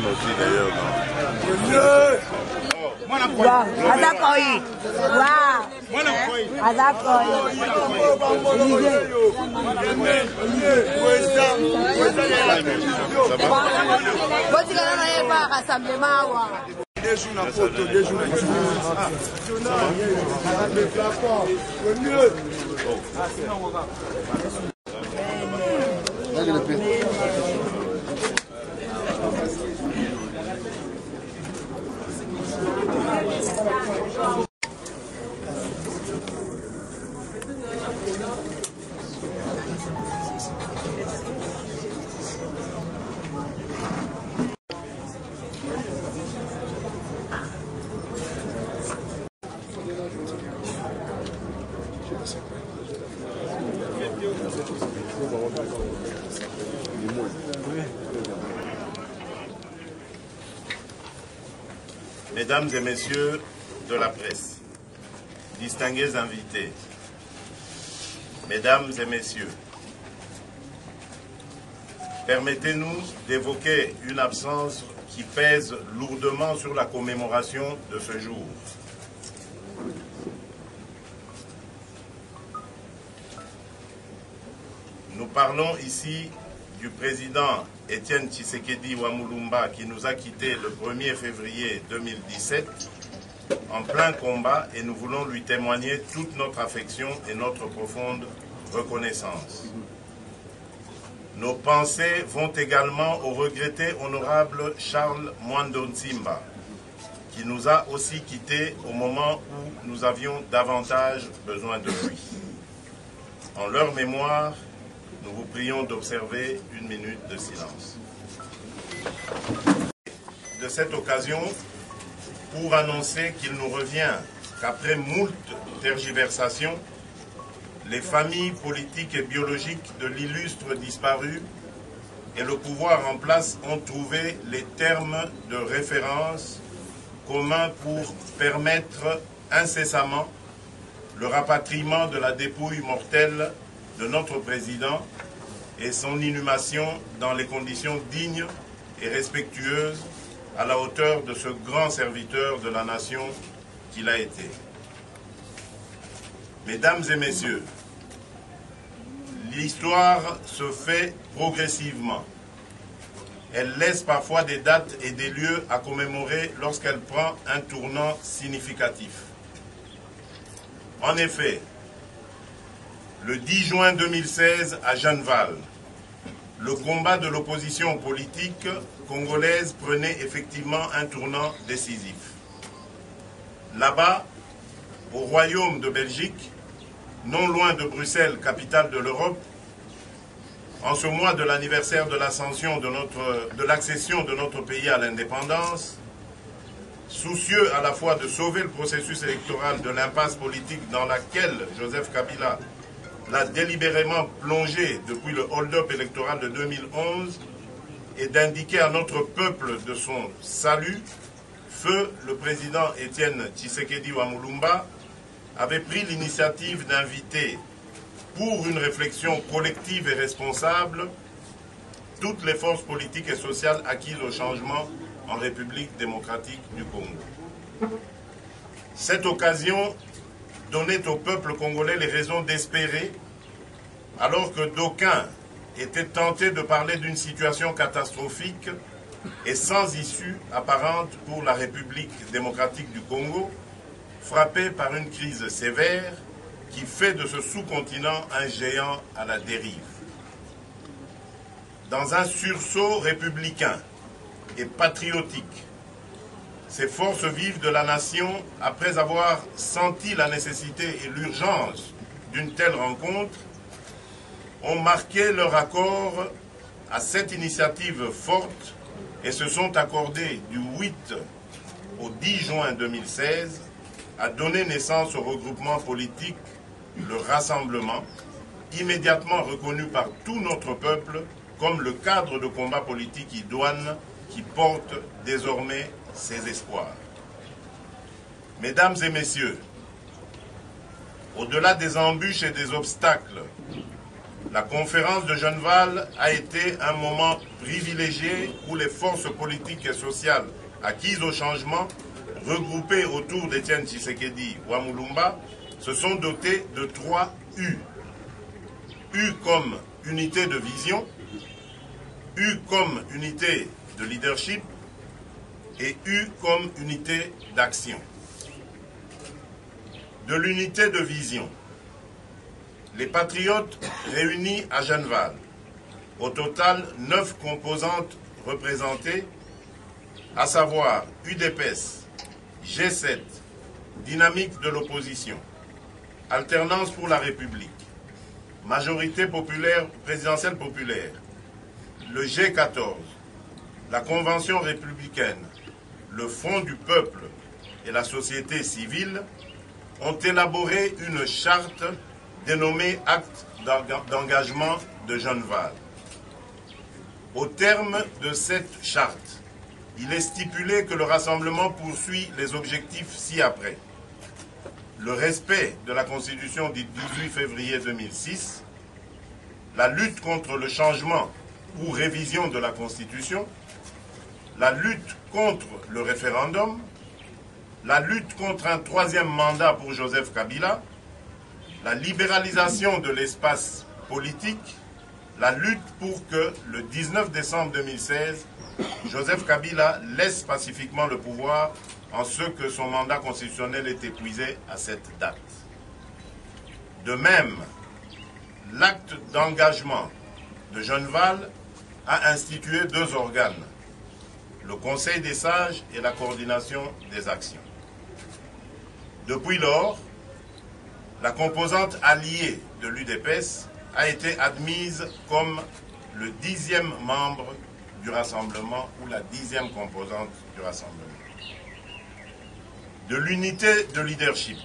aussi d'ailleurs. Mesdames et messieurs de la presse, distingués invités, mesdames et messieurs, permettez-nous d'évoquer une absence qui pèse lourdement sur la commémoration de ce jour. Nous parlons ici du président Étienne Tshisekedi Wamulumba qui nous a quittés le 1er février 2017 en plein combat et nous voulons lui témoigner toute notre affection et notre profonde reconnaissance. Nos pensées vont également au regretté honorable Charles Mwando Nsimba qui nous a aussi quittés au moment où nous avions davantage besoin de lui. En leur mémoire, nous vous prions d'observer une minute de silence. De cette occasion, pour annoncer qu'il nous revient qu'après moult tergiversations, les familles politiques et biologiques de l'illustre disparu et le pouvoir en place ont trouvé les termes de référence communs pour permettre incessamment le rapatriement de la dépouille mortelle de notre président et son inhumation dans les conditions dignes et respectueuses à la hauteur de ce grand serviteur de la nation qu'il a été. Mesdames et messieurs, l'histoire se fait progressivement. Elle laisse parfois des dates et des lieux à commémorer lorsqu'elle prend un tournant significatif. En effet, le 10 juin 2016 à Genneval, le combat de l'opposition politique congolaise prenait effectivement un tournant décisif. Là-bas, au Royaume de Belgique, non loin de Bruxelles, capitale de l'Europe, en ce mois de l'anniversaire de l'ascension de l'accession de notre pays à l'indépendance, soucieux à la fois de sauver le processus électoral de l'impasse politique dans laquelle Joseph Kabila l'a délibérément plongé depuis le hold-up électoral de 2011 et d'indiquer à notre peuple de son salut, feu le président Étienne Tshisekedi Wamulumba avait pris l'initiative d'inviter pour une réflexion collective et responsable toutes les forces politiques et sociales acquises au changement en République démocratique du Congo. Cette occasion donnait au peuple congolais les raisons d'espérer, alors que d'aucuns étaient tentés de parler d'une situation catastrophique et sans issue apparente pour la République démocratique du Congo, frappée par une crise sévère qui fait de ce sous-continent un géant à la dérive. Dans un sursaut républicain et patriotique, ces forces vives de la nation, après avoir senti la nécessité et l'urgence d'une telle rencontre, ont marqué leur accord à cette initiative forte et se sont accordés du 8 au 10 juin 2016, a donné naissance au regroupement politique le Rassemblement, immédiatement reconnu par tout notre peuple comme le cadre de combat politique idoine qui porte désormais ses espoirs. Mesdames et messieurs, au-delà des embûches et des obstacles, la conférence de Genneval a été un moment privilégié où les forces politiques et sociales acquises au changement, regroupées autour d'Étienne Tshisekedi Wamulumba, se sont dotées de 3 U. U comme unité de vision, U comme unité de leadership et U comme unité d'action. De l'unité de vision, les patriotes réunis à Genneval, au total 9 composantes représentées, à savoir UDPS, G7, Dynamique de l'opposition, Alternance pour la République, Majorité populaire, présidentielle populaire, le G14, la Convention républicaine, le Front du peuple et la société civile ont élaboré une charte dénommée Acte d'engagement de Genneval. Au terme de cette charte, il est stipulé que le rassemblement poursuit les objectifs ci-après. Le respect de la Constitution du 18 février 2006, la lutte contre le changement ou révision de la Constitution, la lutte contre le référendum, la lutte contre un 3e mandat pour Joseph Kabila, la libéralisation de l'espace politique, la lutte pour que le 19 décembre 2016, Joseph Kabila laisse pacifiquement le pouvoir en ce que son mandat constitutionnel est épuisé à cette date. De même, l'acte d'engagement de Genneval a institué 2 organes, le Conseil des sages et la coordination des actions. Depuis lors, la composante alliée de l'UDPS a été admise comme le 10e membre du rassemblement ou la 10e composante du rassemblement. De l'unité de leadership,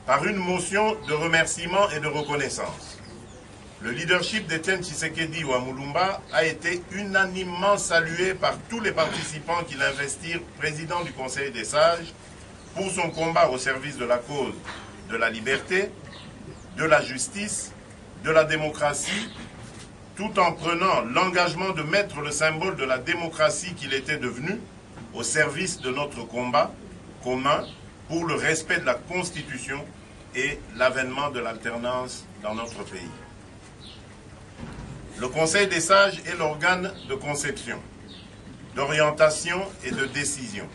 par une motion de remerciement et de reconnaissance, le leadership d'Étienne Tshisekedi Wamulumba a été unanimement salué par tous les participants qui l'investirent président du Conseil des sages pour son combat au service de la cause de la liberté, de la justice, de la démocratie, tout en prenant l'engagement de mettre le symbole de la démocratie qu'il était devenu au service de notre combat commun pour le respect de la Constitution et l'avènement de l'alternance dans notre pays. Le Conseil des sages est l'organe de conception, d'orientation et de décision.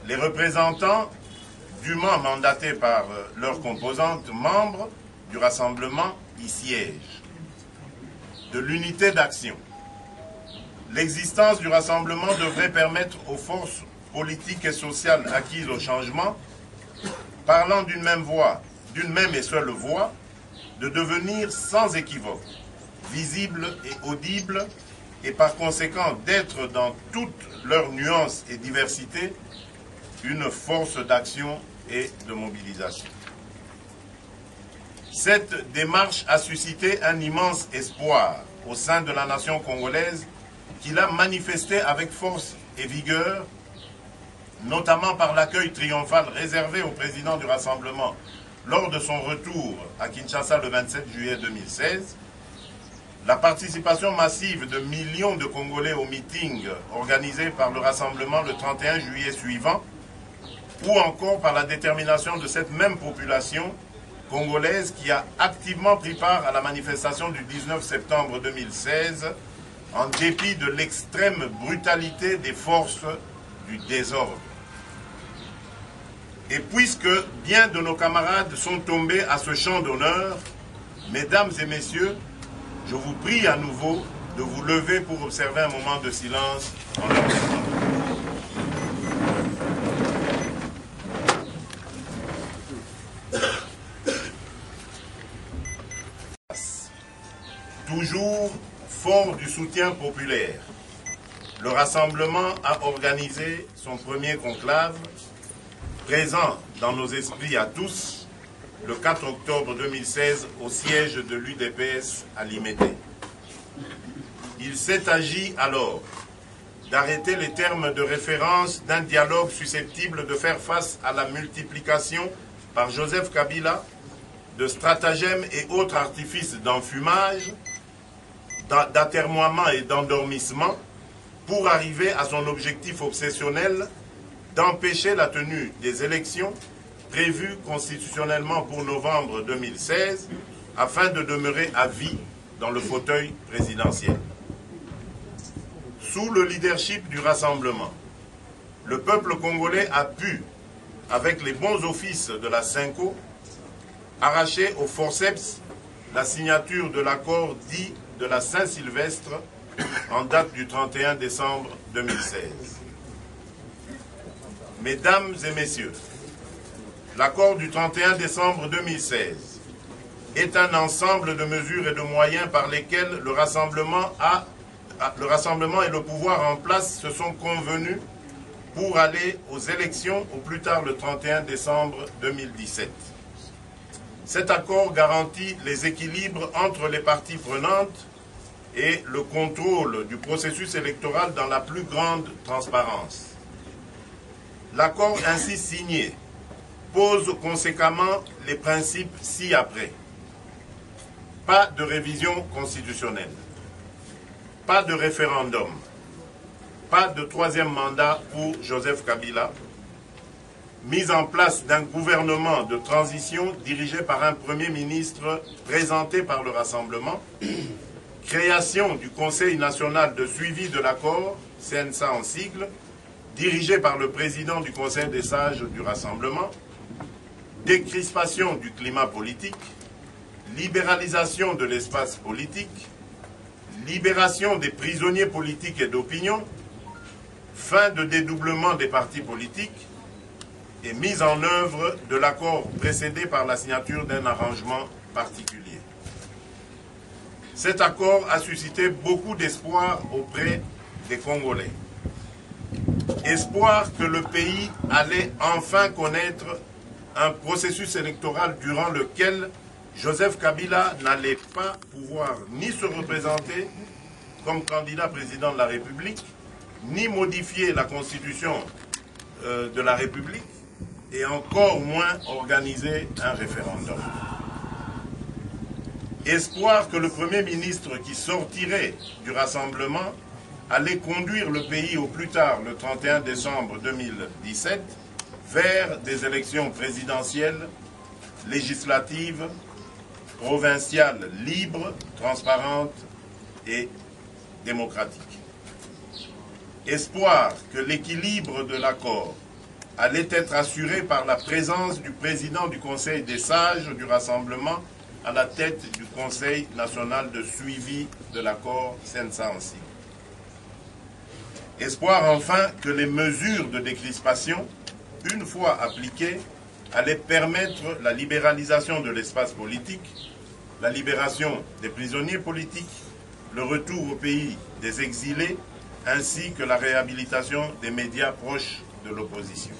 Les représentants, dûment mandatés par leurs composantes membres du rassemblement, y siègent. De l'unité d'action. L'existence du rassemblement devrait permettre aux forces politiques et sociales acquises au changement, parlant d'une même voix, d'une même et seule voix, de devenir sans équivoque, visibles et audibles, et par conséquent d'être dans toutes leurs nuances et diversités une force d'action et de mobilisation. Cette démarche a suscité un immense espoir au sein de la nation congolaise qu'il a manifesté avec force et vigueur, notamment par l'accueil triomphal réservé au président du Rassemblement lors de son retour à Kinshasa le 27 juillet 2016, la participation massive de millions de Congolais au meeting organisé par le Rassemblement le 31 juillet suivant, ou encore par la détermination de cette même population congolaise qui a activement pris part à la manifestation du 19 septembre 2016, en dépit de l'extrême brutalité des forces du désordre. Et puisque bien de nos camarades sont tombés à ce champ d'honneur, mesdames et messieurs, je vous prie à nouveau de vous lever pour observer un moment de silence en leur mémoire. Toujours fort du soutien populaire, le Rassemblement a organisé son premier conclave, présent dans nos esprits à tous, le 4 octobre 2016 au siège de l'UDPS à Limété. Il s'est agi alors d'arrêter les termes de référence d'un dialogue susceptible de faire face à la multiplication par Joseph Kabila de stratagèmes et autres artifices d'enfumage, d'atermoiement et d'endormissement pour arriver à son objectif obsessionnel d'empêcher la tenue des élections prévues constitutionnellement pour novembre 2016 afin de demeurer à vie dans le fauteuil présidentiel. Sous le leadership du Rassemblement, le peuple congolais a pu, avec les bons offices de la CENCO, arracher au forceps la signature de l'accord dit de la Saint-Sylvestre en date du 31 décembre 2016. Mesdames et messieurs, l'accord du 31 décembre 2016 est un ensemble de mesures et de moyens par lesquels le Rassemblement et le pouvoir en place se sont convenus pour aller aux élections au plus tard le 31 décembre 2017. Cet accord garantit les équilibres entre les parties prenantes et le contrôle du processus électoral dans la plus grande transparence. L'accord ainsi signé pose conséquemment les principes ci-après. Pas de révision constitutionnelle, pas de référendum, pas de troisième mandat pour Joseph Kabila, mise en place d'un gouvernement de transition dirigé par un Premier ministre présenté par le Rassemblement, création du Conseil national de suivi de l'accord, CNSA en sigle, dirigé par le président du Conseil des sages du Rassemblement, décrispation du climat politique, libéralisation de l'espace politique, libération des prisonniers politiques et d'opinion, fin de dédoublement des partis politiques et mise en œuvre de l'accord précédé par la signature d'un arrangement particulier. Cet accord a suscité beaucoup d'espoir auprès des Congolais. Espoir que le pays allait enfin connaître un processus électoral durant lequel Joseph Kabila n'allait pas pouvoir ni se représenter comme candidat président de la République, ni modifier la constitution de la République, et encore moins organiser un référendum. Espoir que le Premier ministre qui sortirait du Rassemblement allait conduire le pays au plus tard le 31 décembre 2017 vers des élections présidentielles, législatives, provinciales libres, transparentes et démocratiques. Espoir que l'équilibre de l'accord allait être assuré par la présence du président du Conseil des sages du Rassemblement à la tête du Conseil national de suivi de l'accord CNSA-ANSI. Espoir enfin que les mesures de décrispation, une fois appliquées, allaient permettre la libéralisation de l'espace politique, la libération des prisonniers politiques, le retour au pays des exilés, ainsi que la réhabilitation des médias proches de l'opposition.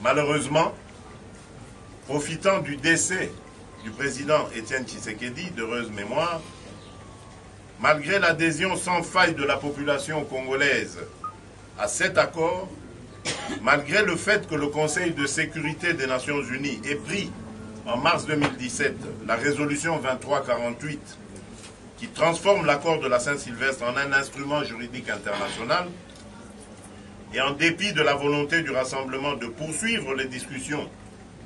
Malheureusement, profitant du décès du président Étienne Tshisekedi, d'heureuse mémoire, malgré l'adhésion sans faille de la population congolaise à cet accord, malgré le fait que le Conseil de sécurité des Nations Unies ait pris en mars 2017 la résolution 2348 qui transforme l'accord de la Saint-Sylvestre en un instrument juridique international, et en dépit de la volonté du Rassemblement de poursuivre les discussions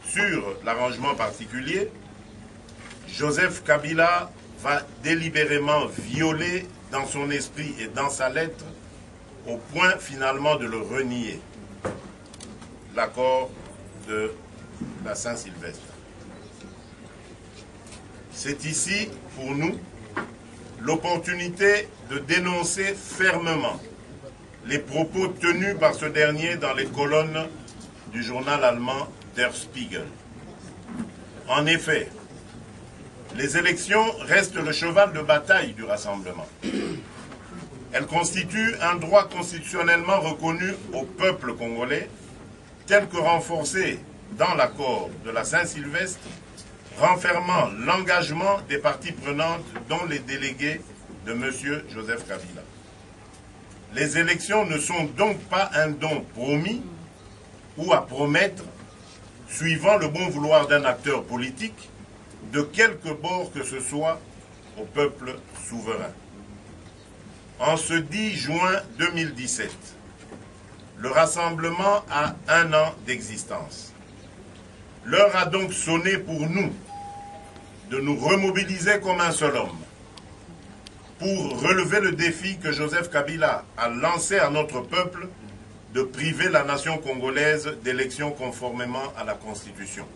sur l'arrangement particulier, Joseph Kabila va délibérément violer dans son esprit et dans sa lettre, au point finalement de le renier, l'accord de la Saint-Sylvestre. C'est ici, pour nous, l'opportunité de dénoncer fermement les propos tenus par ce dernier dans les colonnes du journal allemand Der Spiegel. En effet, les élections restent le cheval de bataille du Rassemblement. Elle constitue un droit constitutionnellement reconnu au peuple congolais, tel que renforcé dans l'accord de la Saint-Sylvestre, renfermant l'engagement des parties prenantes, dont les délégués de M. Joseph Kabila. Les élections ne sont donc pas un don promis ou à promettre, suivant le bon vouloir d'un acteur politique, de quelque bord que ce soit, au peuple souverain. En ce 10 juin 2017, le rassemblement a 1 an d'existence. L'heure a donc sonné pour nous de nous remobiliser comme un seul homme pour relever le défi que Joseph Kabila a lancé à notre peuple de priver la nation congolaise d'élections conformément à la Constitution.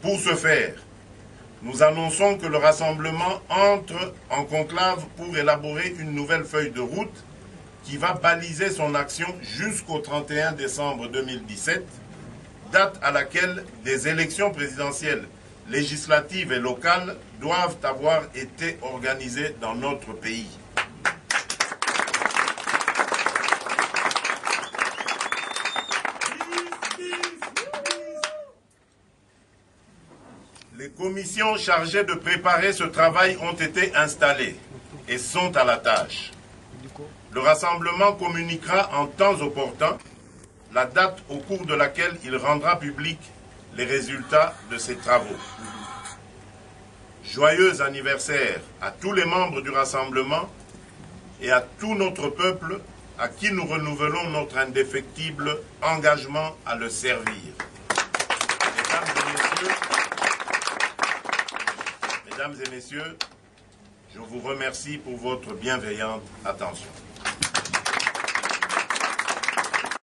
Pour ce faire, nous annonçons que le rassemblement entre en conclave pour élaborer une nouvelle feuille de route qui va baliser son action jusqu'au 31 décembre 2017, date à laquelle des élections présidentielles, législatives et locales doivent avoir été organisées dans notre pays. Les commissions chargées de préparer ce travail ont été installées et sont à la tâche. Le rassemblement communiquera en temps opportun la date au cours de laquelle il rendra public les résultats de ces travaux. Joyeux anniversaire à tous les membres du rassemblement et à tout notre peuple à qui nous renouvelons notre indéfectible engagement à le servir. Mesdames et messieurs, je vous remercie pour votre bienveillante attention.